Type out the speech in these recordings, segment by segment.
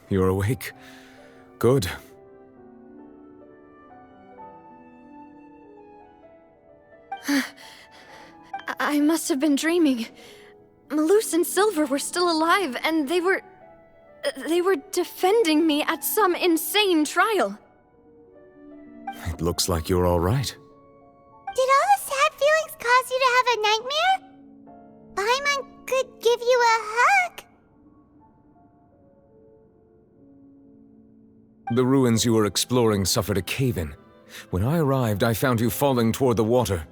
You're awake. Good. I must have been dreaming. Malus and Silver were still alive, and they were defending me at some insane trial. It looks like you're all right. Did all the sad feelings cause you to have a nightmare? Paimon could give you a hug. The ruins you were exploring suffered a cave-in. When I arrived, I found you falling toward the water.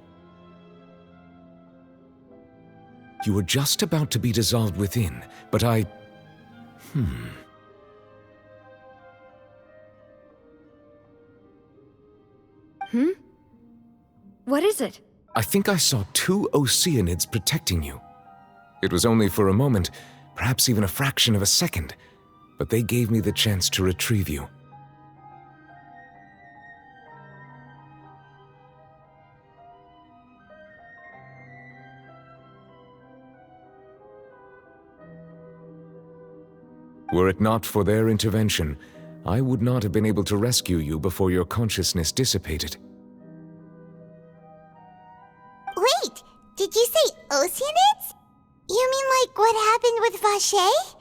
You were just about to be dissolved within, but I... What is it? I think I saw 2 Oceanids protecting you. It was only for a moment, perhaps even a fraction of a second, but they gave me the chance to retrieve you. Were it not for their intervention, I would not have been able to rescue you before your consciousness dissipated. Wait, did you say Oceanids? You mean like what happened with Vache?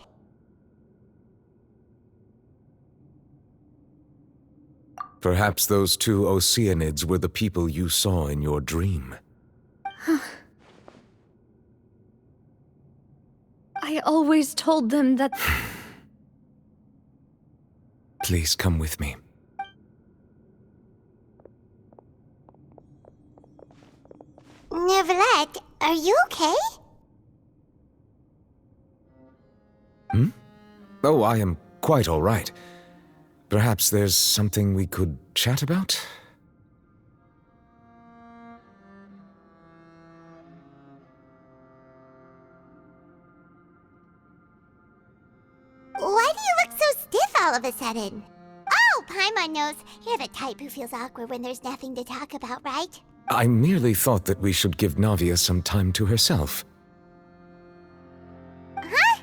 Perhaps those 2 Oceanids were the people you saw in your dream. I always told them that... Please come with me. Neverlet, are you okay? Oh, I am quite all right. Perhaps there's something we could chat about? Why do you look so stiff all of a sudden? Oh, Paimon knows. You're the type who feels awkward when there's nothing to talk about, right? I merely thought that we should give Navia some time to herself. Huh?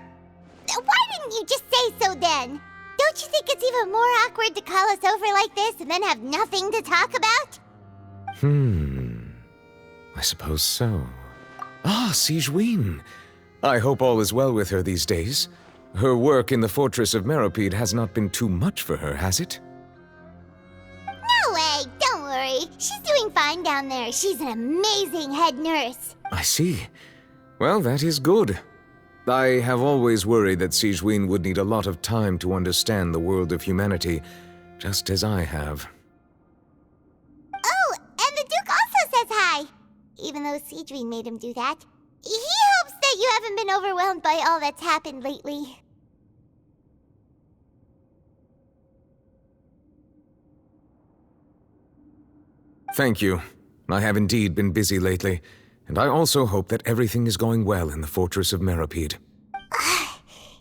Why didn't you just say so then? Don't you think it's even more awkward to call us over like this and then have nothing to talk about? I suppose so. Ah, Sigewinne. I hope all is well with her these days. Her work in the Fortress of Meropide has not been too much for her, has it? No way, don't worry. She's doing fine down there. She's an amazing head nurse. I see. Well, that is good. I have always worried that Sigewinne would need a lot of time to understand the world of humanity, just as I have. Oh, and the Duke also says hi. Even though Sigewinne made him do that. He hopes that you haven't been overwhelmed by all that's happened lately. Thank you. I have indeed been busy lately, and I also hope that everything is going well in the Fortress of Meropide.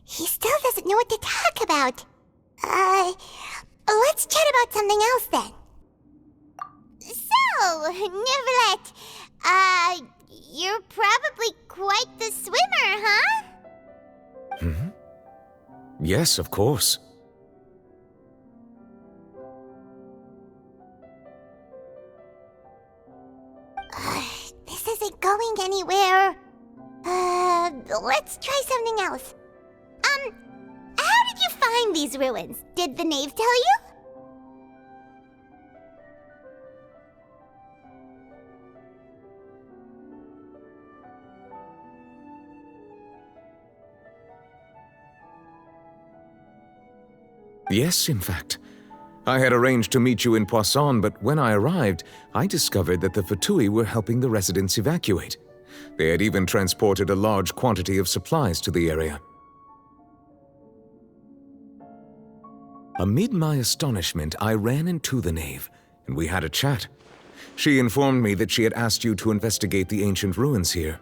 He still doesn't know what to talk about. Let's chat about something else then. So, Neverlet, you're probably quite the swimmer, huh? Yes, of course. This isn't going anywhere. Let's try something else. How did you find these ruins? Did the knave tell you? Yes, in fact. I had arranged to meet you in Poisson, but when I arrived, I discovered that the Fatui were helping the residents evacuate. They had even transported a large quantity of supplies to the area. Amid my astonishment, I ran into the knave, and we had a chat. She informed me that she had asked you to investigate the ancient ruins here.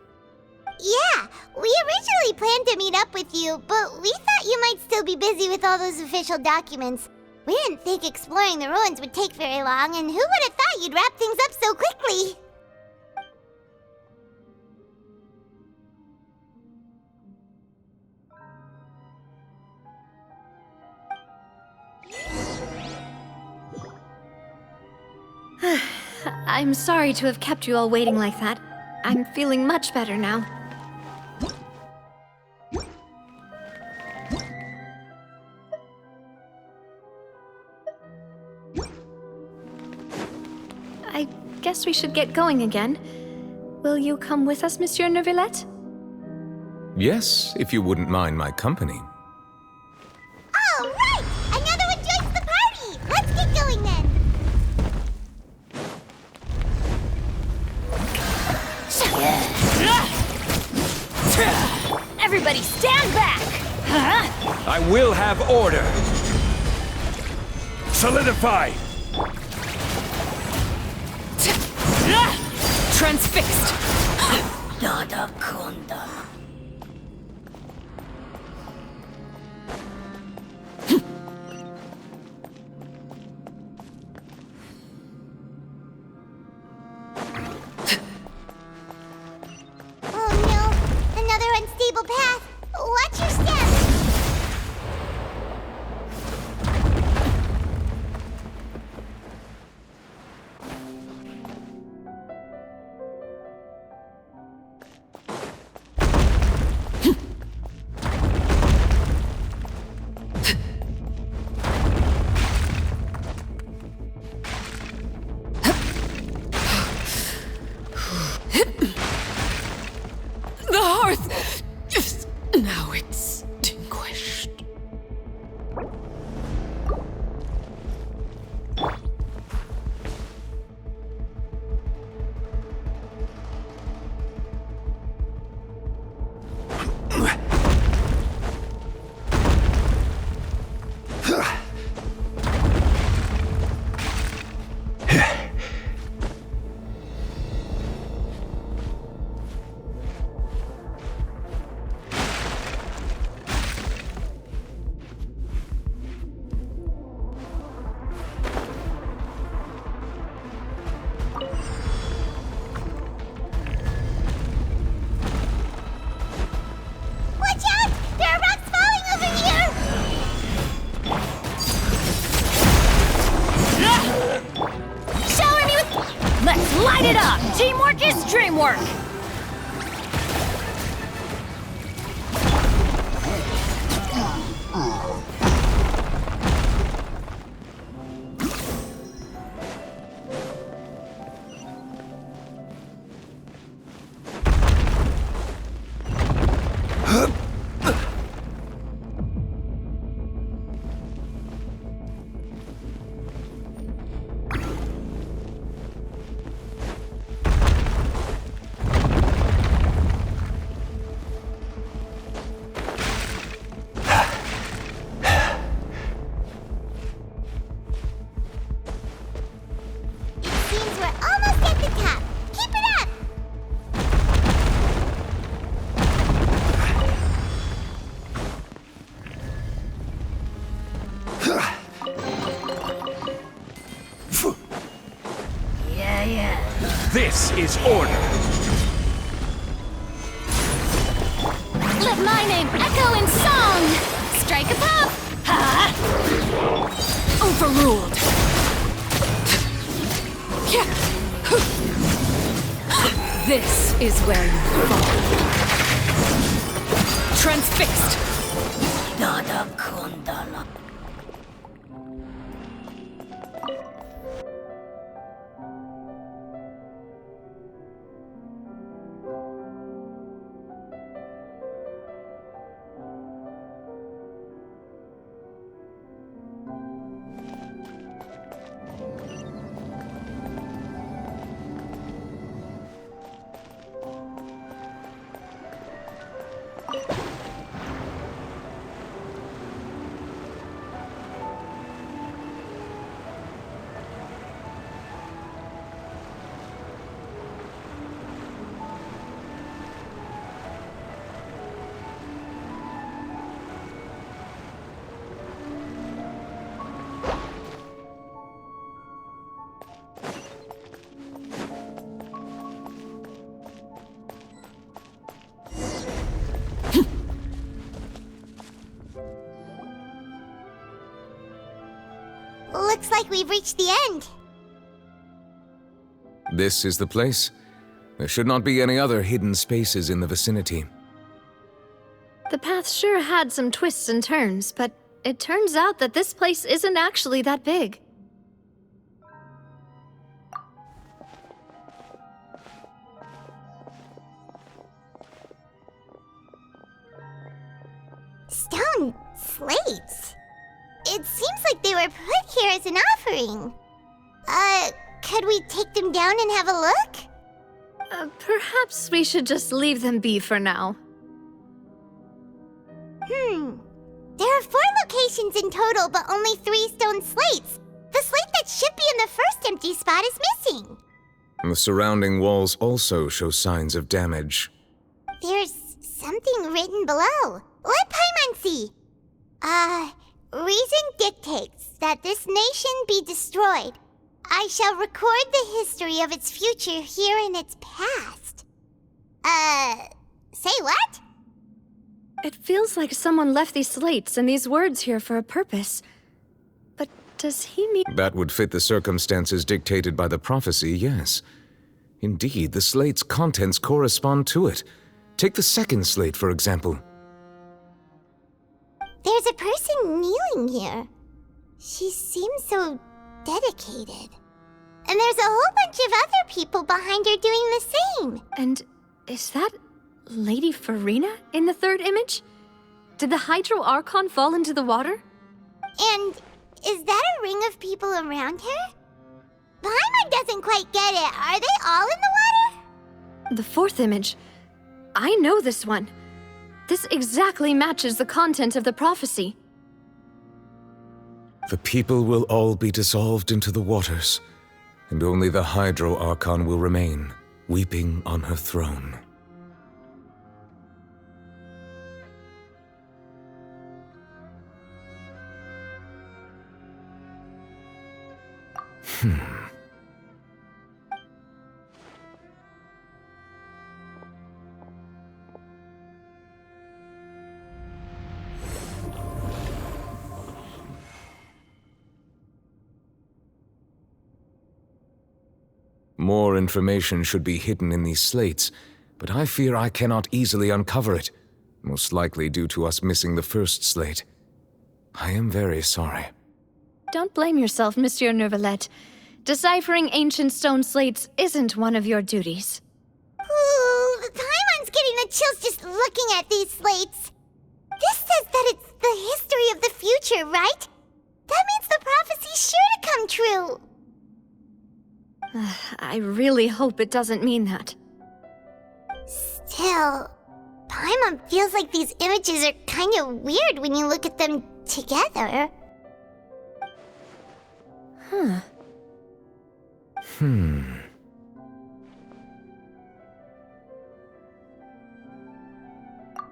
Yeah, we originally planned to meet up with you, but we thought you might still be busy with all those official documents. We didn't think exploring the ruins would take very long, and who would have thought you'd wrap things up so quickly? I'm sorry to have kept you all waiting like that. I'm feeling much better now. I guess we should get going again. Will you come with us, Monsieur Neuvillette? Yes, if you wouldn't mind my company. All right! Another one joins the party! Let's get going then! Everybody stand back! I will have order. Solidify. Transfixed. Oh no! Another unstable path! Watch your step! The hearth is now extinguished. Watch out! There are rocks falling over here! Shower me with... Let's light it up! Teamwork is dreamwork! It seems we're almost at the top. Keep it up! This is order. Let my name echo in song! Strike a pop! Ha! Overruled. This is where you fall. Transfixed. Looks like we've reached the end. This is the place. There should not be any other hidden spaces in the vicinity. The path sure had some twists and turns, but it turns out that this place isn't actually that big. Stone slates? It seems like they were put here as an offering. Could we take them down and have a look? Perhaps we should just leave them be for now. There are 4 locations in total, but only 3 stone slates. The slate that should be in the first empty spot is missing. The surrounding walls also show signs of damage. There's something written below. Let Paimon see. Reason dictates that this nation be destroyed. I shall record the history of its future here in its past. Say what? It feels like someone left these slates and these words here for a purpose. But does he mean— That would fit the circumstances dictated by the prophecy, yes. Indeed, the slate's contents correspond to it. Take the second slate, for example. There's a person kneeling here. She seems so dedicated. And there's a whole bunch of other people behind her doing the same. And is that Lady Farina in the third image? Did the Hydro Archon fall into the water? And is that a ring of people around her? Paimon doesn't quite get it. Are they all in the water? The fourth image. I know this one. This exactly matches the content of the prophecy. The people will all be dissolved into the waters, and only the Hydro Archon will remain, weeping on her throne. More information should be hidden in these slates, but I fear I cannot easily uncover it, most likely due to us missing the first slate. I am very sorry. Don't blame yourself, Monsieur Neuvillette. Deciphering ancient stone slates isn't one of your duties. Ooh, Paimon's getting the chills just looking at these slates. This says that it's the history of the future, right? That means the prophecy's sure to come true. I really hope it doesn't mean that. Still, Paimon feels like these images are kind of weird when you look at them together.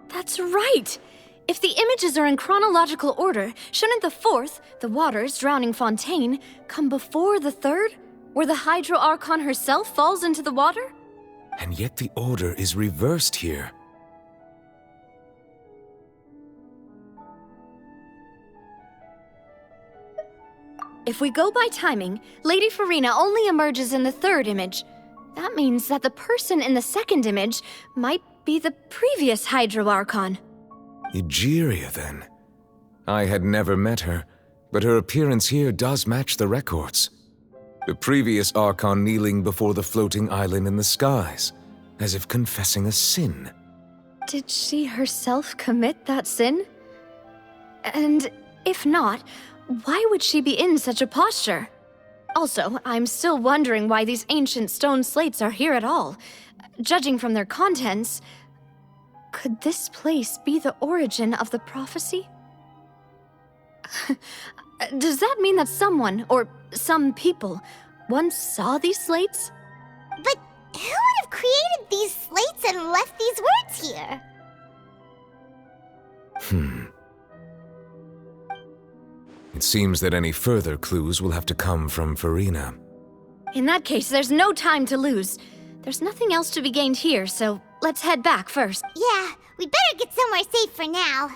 That's right! If the images are in chronological order, shouldn't the fourth, the waters drowning Fontaine, come before the third, where the Hydro Archon herself falls into the water? And yet the order is reversed here. If we go by timing, Lady Farina only emerges in the third image. That means that the person in the second image might be the previous Hydro Archon. Egeria, then. I had never met her, but her appearance here does match the records. The previous Archon kneeling before the floating island in the skies, as if confessing a sin. Did she herself commit that sin? And if not, why would she be in such a posture? Also, I'm still wondering why these ancient stone slates are here at all. Judging from their contents, could this place be the origin of the prophecy? Does that mean that someone, or some people, once saw these slates? But who would have created these slates and left these words here? It seems that any further clues will have to come from Farina. In that case, there's no time to lose. There's nothing else to be gained here, so let's head back first. Yeah, we better get somewhere safe for now.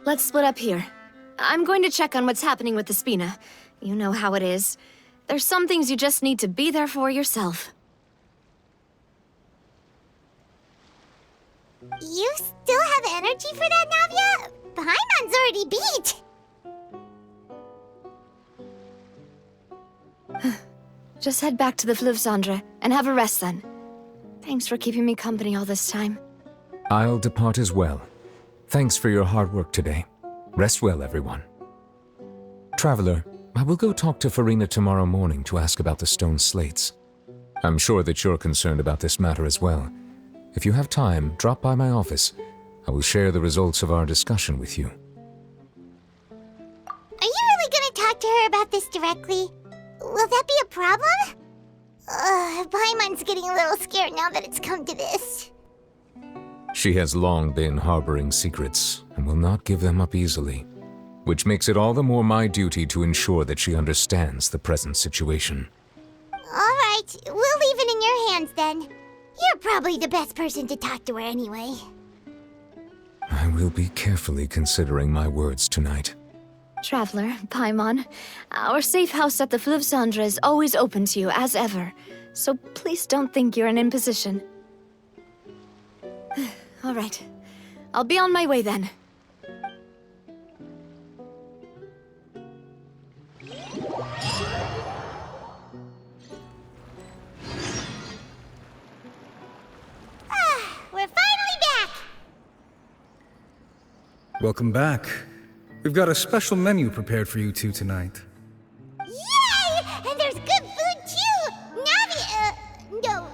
let's split up here. I'm going to check on what's happening with the Spina. You know how it is. There's some things you just need to be there for yourself. You still have energy for that, Navia? Paimon's already beat. Just head back to the Fleuve Cendre and have a rest then. Thanks for keeping me company all this time. I'll depart as well. Thanks for your hard work today. Rest well, everyone. Traveler, I will go talk to Farina tomorrow morning to ask about the stone slates. I'm sure that you're concerned about this matter as well. If you have time, drop by my office. I will share the results of our discussion with you. Are you really gonna talk to her about this directly? Will that be a problem? Paimon's getting a little scared now that it's come to this. She has long been harboring secrets and will not give them up easily, which makes it all the more my duty to ensure that she understands the present situation. Alright, we'll leave it in your hands then. You're probably the best person to talk to her anyway. I will be carefully considering my words tonight. Traveler, Paimon, our safe house at the Fleuve Cendre is always open to you as ever, so please don't think you're an imposition. All right, I'll be on my way then. We're finally back! Welcome back. We've got a special menu prepared for you two tonight. Yay! And there's good food too! No,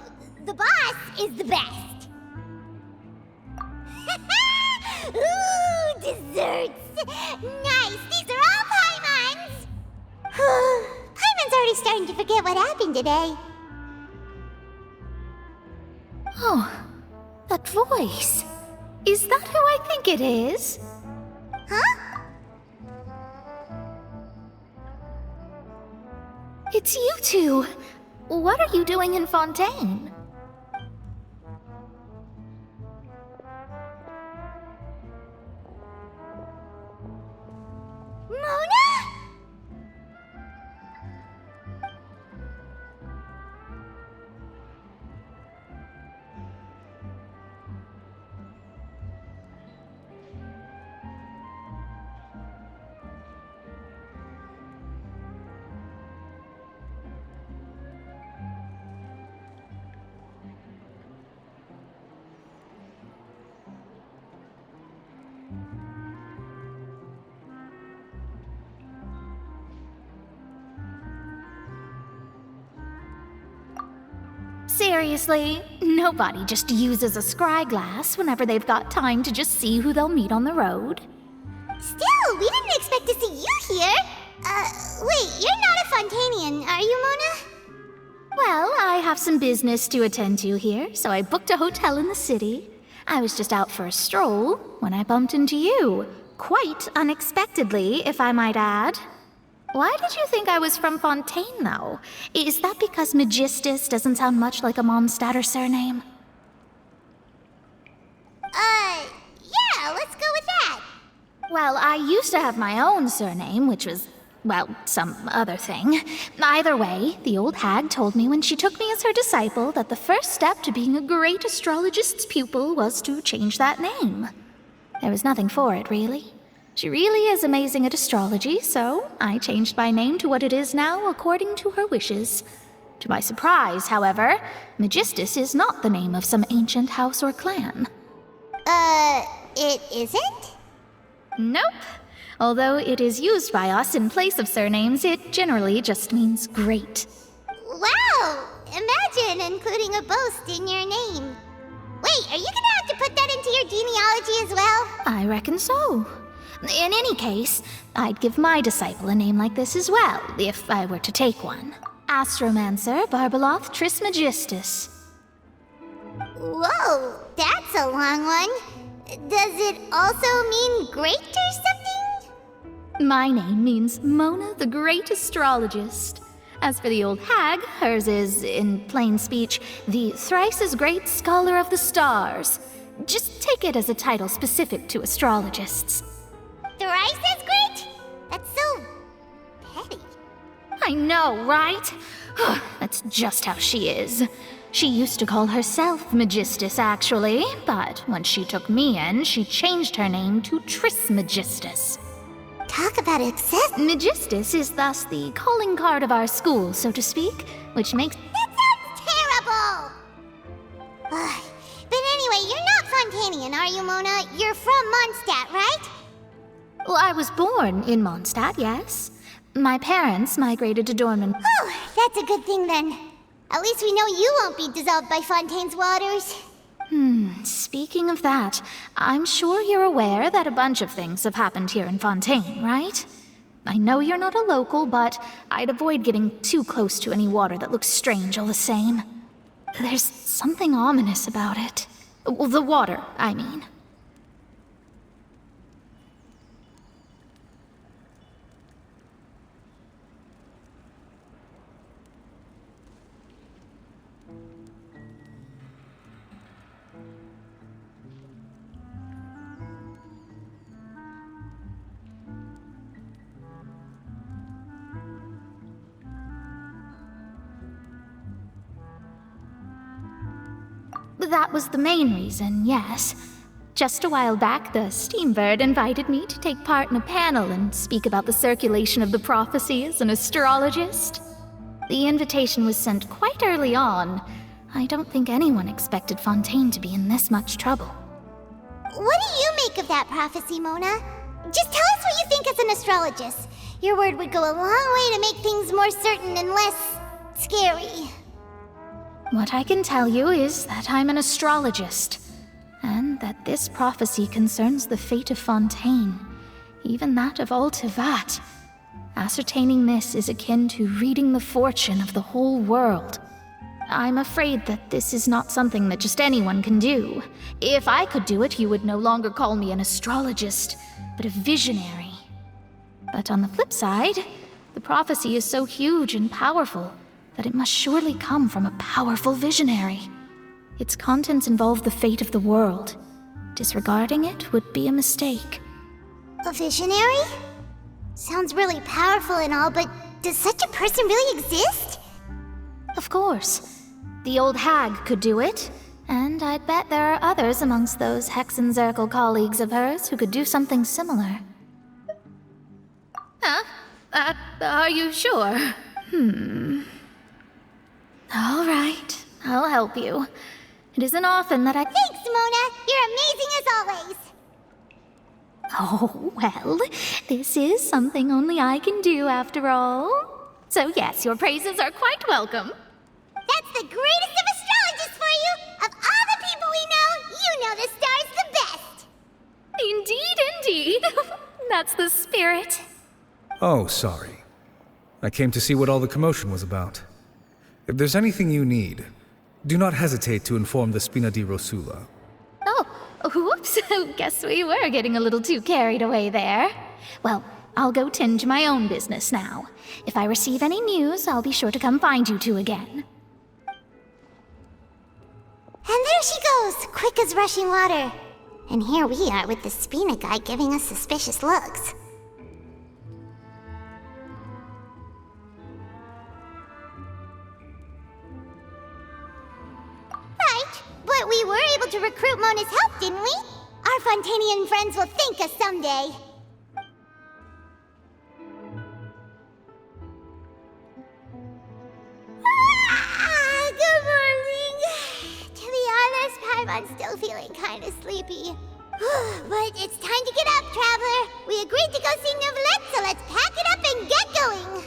the boss is the best. Ooh, desserts! Nice, these are all Paimon's! Paimon's already starting to forget what happened today. Oh, that voice. Is that who I think it is? Huh? It's you two. What are you doing in Fontaine? Mona? Seriously, nobody just uses a scry glass whenever they've got time to just see who they'll meet on the road. Still, we didn't expect to see you here. Wait, you're not a Fontanian, are you, Mona? Well, I have some business to attend to here, so I booked a hotel in the city. I was just out for a stroll when I bumped into you. Quite unexpectedly, if I might add. Why did you think I was from Fontaine, though? Is that because Magistus doesn't sound much like a Mondstatter surname? Yeah, let's go with that. Well, I used to have my own surname, which was, well, some other thing. Either way, the old hag told me when she took me as her disciple that the first step to being a great astrologist's pupil was to change that name. There was nothing for it, really. She really is amazing at astrology, so I changed my name to what it is now according to her wishes. To my surprise, however, Magistus is not the name of some ancient house or clan. It isn't? Nope. Although it is used by us in place of surnames, it generally just means great. Wow! Imagine including a boast in your name. Wait, are you gonna have to put that into your genealogy as well? I reckon so. In any case, I'd give my disciple a name like this as well, if I were to take one. Astromancer Barbeloth Trismegistus. Whoa, that's a long one. Does it also mean great or something? My name means Mona the Great Astrologist. As for the old hag, hers is, in plain speech, the thrice as great Scholar of the Stars. Just take it as a title specific to astrologists. thrice as great? That's so petty. I know, right? That's just how she is. She used to call herself Magistus, actually, but when she took me in, she changed her name to Trismegistus. Talk about excess. Magistus is thus the calling card of our school, so to speak, which makes... That sounds terrible! Ugh. But anyway, you're not Fontanian, are you, Mona? You're from Mondstadt, right? Well, I was born in Mondstadt, yes. My parents migrated to Dorman. Oh, that's a good thing then. At least we know you won't be dissolved by Fontaine's waters. Speaking of that, I'm sure you're aware that a bunch of things have happened here in Fontaine, right? I know you're not a local, but I'd avoid getting too close to any water that looks strange all the same. There's something ominous about it. Well, the water, I mean. That was the main reason, yes. Just a while back, the Steambird invited me to take part in a panel and speak about the circulation of the prophecy as an astrologist. The invitation was sent quite early on. I don't think anyone expected Fontaine to be in this much trouble. What do you make of that prophecy, Mona? Just tell us what you think as an astrologist. Your word would go a long way to make things more certain and less scary. What I can tell you is that I'm an astrologist, and that this prophecy concerns the fate of Fontaine, even that of all Tevat. Ascertaining this is akin to reading the fortune of the whole world. I'm afraid that this is not something that just anyone can do. If I could do it, you would no longer call me an astrologist, but a visionary. But on the flip side, the prophecy is so huge and powerful that it must surely come from a powerful visionary. Its contents involve the fate of the world. Disregarding it would be a mistake. A visionary? Sounds really powerful and all, but does such a person really exist? Of course. The old hag could do it, and I'd bet there are others amongst those Hexenzirkel colleagues of hers who could do something similar. Huh? Are you sure? All right, I'll help you. It isn't often that I... Thanks, Mona! You're amazing as always! Oh, well, this is something only I can do after all. So yes, your praises are quite welcome. That's the greatest of astrologists for you! Of all the people we know, you know the star's the best! Indeed, indeed. That's the spirit. Oh, sorry. I came to see what all the commotion was about. If there's anything you need, do not hesitate to inform the Spina di Rosula. Oh, whoops. Guess we were getting a little too carried away there. Well, I'll go tend to my own business now. If I receive any news, I'll be sure to come find you two again. And there she goes, quick as rushing water. And here we are with the Spina guy giving us suspicious looks. Right, but we were able to recruit Mona's help, didn't we? Our Fontanian friends will thank us someday. Good morning. To be honest, Paimon's still feeling kind of sleepy. But it's time to get up, Traveler. We agreed to go see Neuvillette, so let's pack it up and get going.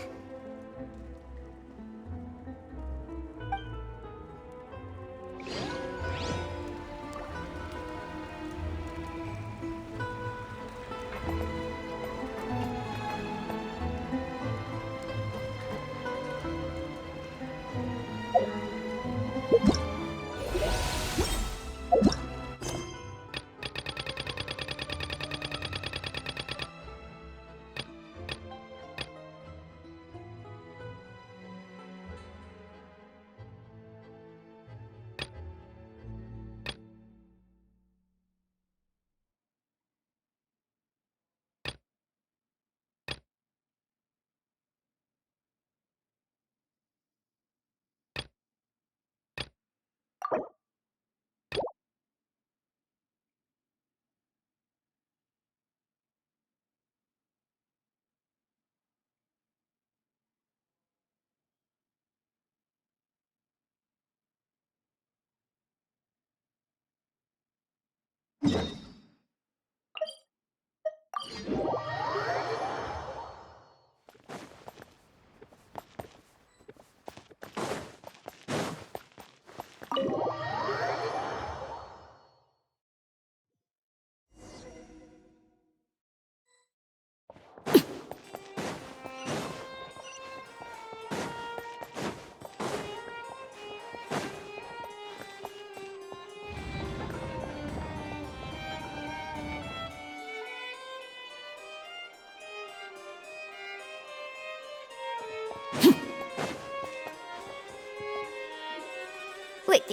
Wait,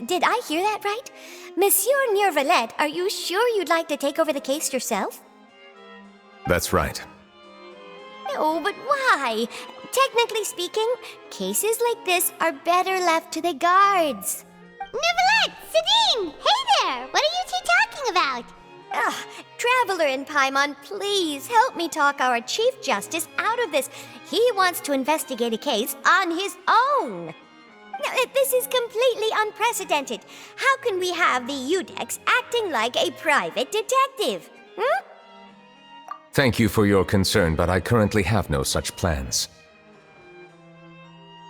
did I hear that right? Monsieur Neurvalet, are you sure you'd like to take over the case yourself? That's right. No, but why? Technically speaking, cases like this are better left to the guards. Neverlet! Sidine! Hey there! What are you two talking about? Ugh, Traveler in Paimon, please help me talk our Chief Justice out of this. He wants to investigate a case on his own. Now, this is completely unprecedented. How can we have the Udex acting like a private detective? Hmm? Thank you for your concern, but I currently have no such plans.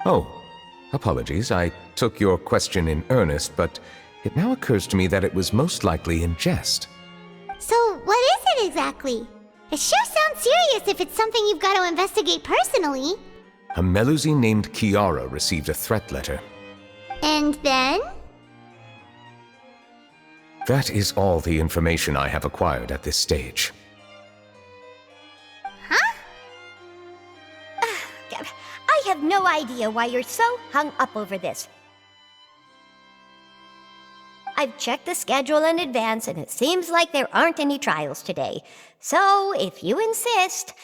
Oh, apologies. I took your question in earnest, but it now occurs to me that it was most likely in jest. So, what is it exactly? It sure sounds serious if it's something you've got to investigate personally. A Melusine named Kiara received a threat letter. And then? That is all the information I have acquired at this stage. Huh? I have no idea why you're so hung up over this. I've checked the schedule in advance, and it seems like there aren't any trials today. So, if you insist,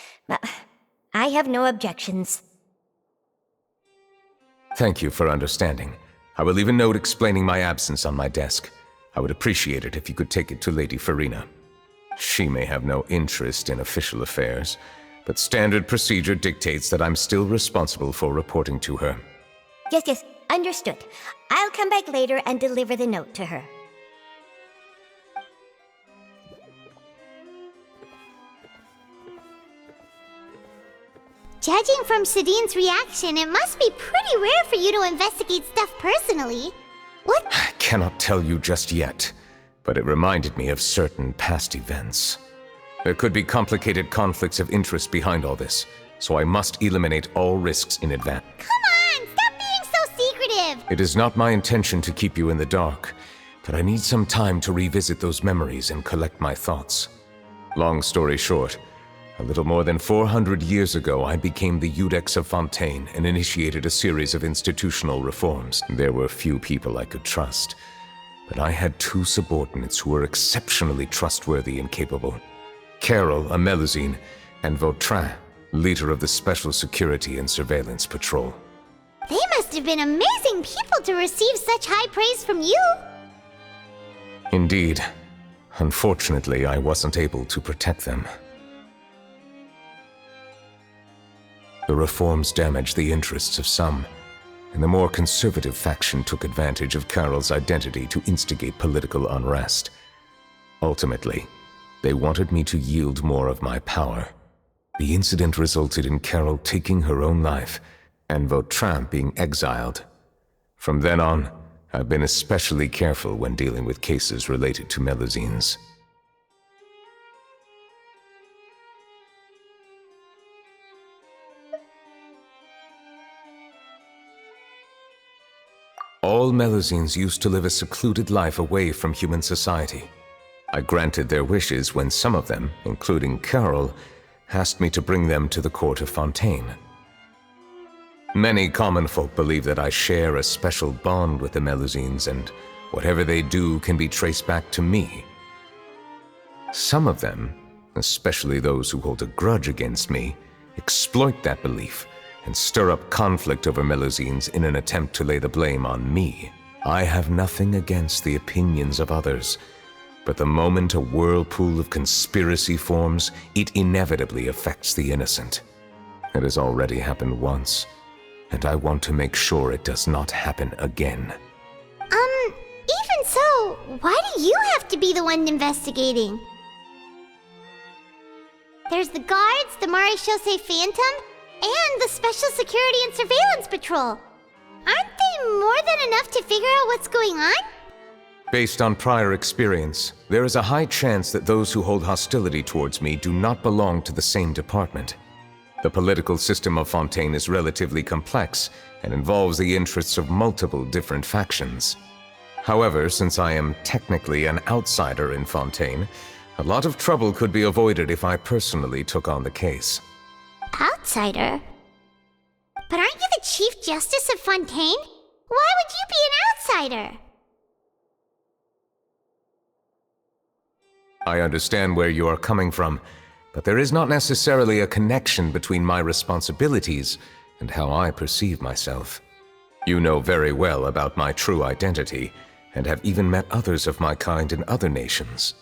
I have no objections. Thank you for understanding. I will leave a note explaining my absence on my desk. I would appreciate it if you could take it to Lady Farina. She may have no interest in official affairs, but standard procedure dictates that I'm still responsible for reporting to her. Yes, understood. I'll come back later and deliver the note to her. Judging from Sidine's reaction, it must be pretty rare for you to investigate stuff personally. What? I cannot tell you just yet, but it reminded me of certain past events. There could be complicated conflicts of interest behind all this, so I must eliminate all risks in advance. Come on, stop being so secretive! It is not my intention to keep you in the dark, but I need some time to revisit those memories and collect my thoughts. Long story short, a little more than 400 years ago, I became the Udex of Fontaine and initiated a series of institutional reforms. There were few people I could trust, but I had two subordinates who were exceptionally trustworthy and capable. Carol, a Melusine, and Vautrin, leader of the Special Security and Surveillance Patrol. They must have been amazing people to receive such high praise from you! Indeed. Unfortunately, I wasn't able to protect them. The reforms damaged the interests of some, and the more conservative faction took advantage of Carol's identity to instigate political unrest. Ultimately, they wanted me to yield more of my power. The incident resulted in Carol taking her own life, and Vautrin being exiled. From then on, I've been especially careful when dealing with cases related to Melusines. All Melusines used to live a secluded life away from human society. I granted their wishes when some of them, including Carol, asked me to bring them to the court of Fontaine. Many common folk believe that I share a special bond with the Melusines, and whatever they do can be traced back to me. Some of them, especially those who hold a grudge against me, exploit that belief and stir up conflict over Melusines in an attempt to lay the blame on me. I have nothing against the opinions of others, but the moment a whirlpool of conspiracy forms, it inevitably affects the innocent. It has already happened once, and I want to make sure it does not happen again. Even so, why do you have to be the one investigating? There's the guards, the Marechaussee Phantom, and the Special Security and Surveillance Patrol. Aren't they more than enough to figure out what's going on? Based on prior experience, there is a high chance that those who hold hostility towards me do not belong to the same department. The political system of Fontaine is relatively complex and involves the interests of multiple different factions. However, since I am technically an outsider in Fontaine, a lot of trouble could be avoided if I personally took on the case. Outsider? But aren't you the Chief Justice of Fontaine? Why would you be an outsider? I understand where you are coming from, but there is not necessarily a connection between my responsibilities and how I perceive myself. You know very well about my true identity, and have even met others of my kind in other nations.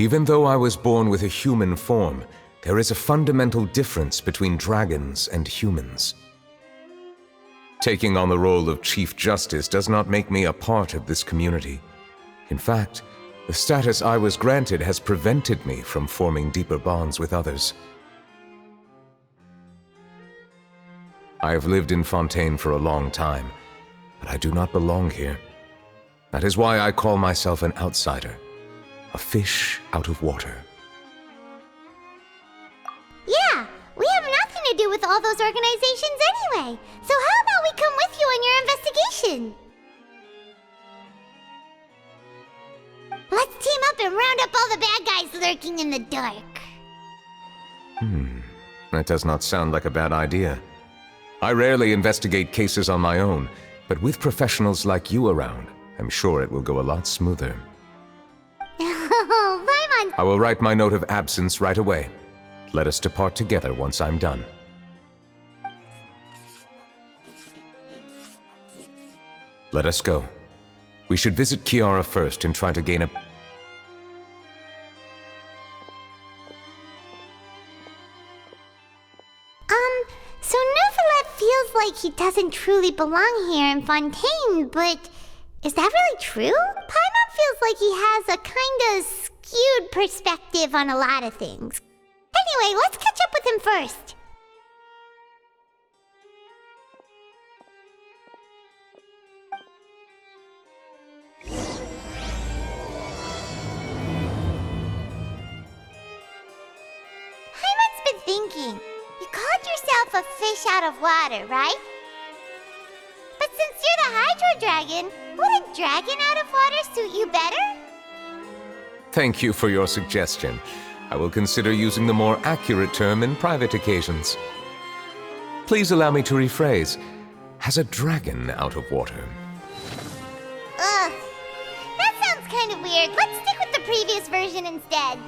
Even though I was born with a human form, there is a fundamental difference between dragons and humans. Taking on the role of Chief Justice does not make me a part of this community. In fact, the status I was granted has prevented me from forming deeper bonds with others. I have lived in Fontaine for a long time, but I do not belong here. That is why I call myself an outsider, a fish out of water. Yeah, we have nothing to do with all those organizations anyway. So how about we come with you on your investigation? Let's team up and round up all the bad guys lurking in the dark. That does not sound like a bad idea. I rarely investigate cases on my own, but with professionals like you around, I'm sure it will go a lot smoother. Oh, Paimon! I will write my note of absence right away. Let us depart together once I'm done. Let us go. We should visit Kiara first and try to gain a... So Neuvillette feels like he doesn't truly belong here in Fontaine, but is that really true? Paimon feels like he has a kinda skewed perspective on a lot of things. Anyway, let's catch up with him first. Paimon's been thinking. You called yourself a fish out of water, right? But since you're the Hydro Dragon, would a dragon out of water suit you better? Thank you for your suggestion. I will consider using the more accurate term in private occasions. Please allow me to rephrase. Has a dragon out of water? Ugh. That sounds kind of weird. Let's stick with the previous version instead.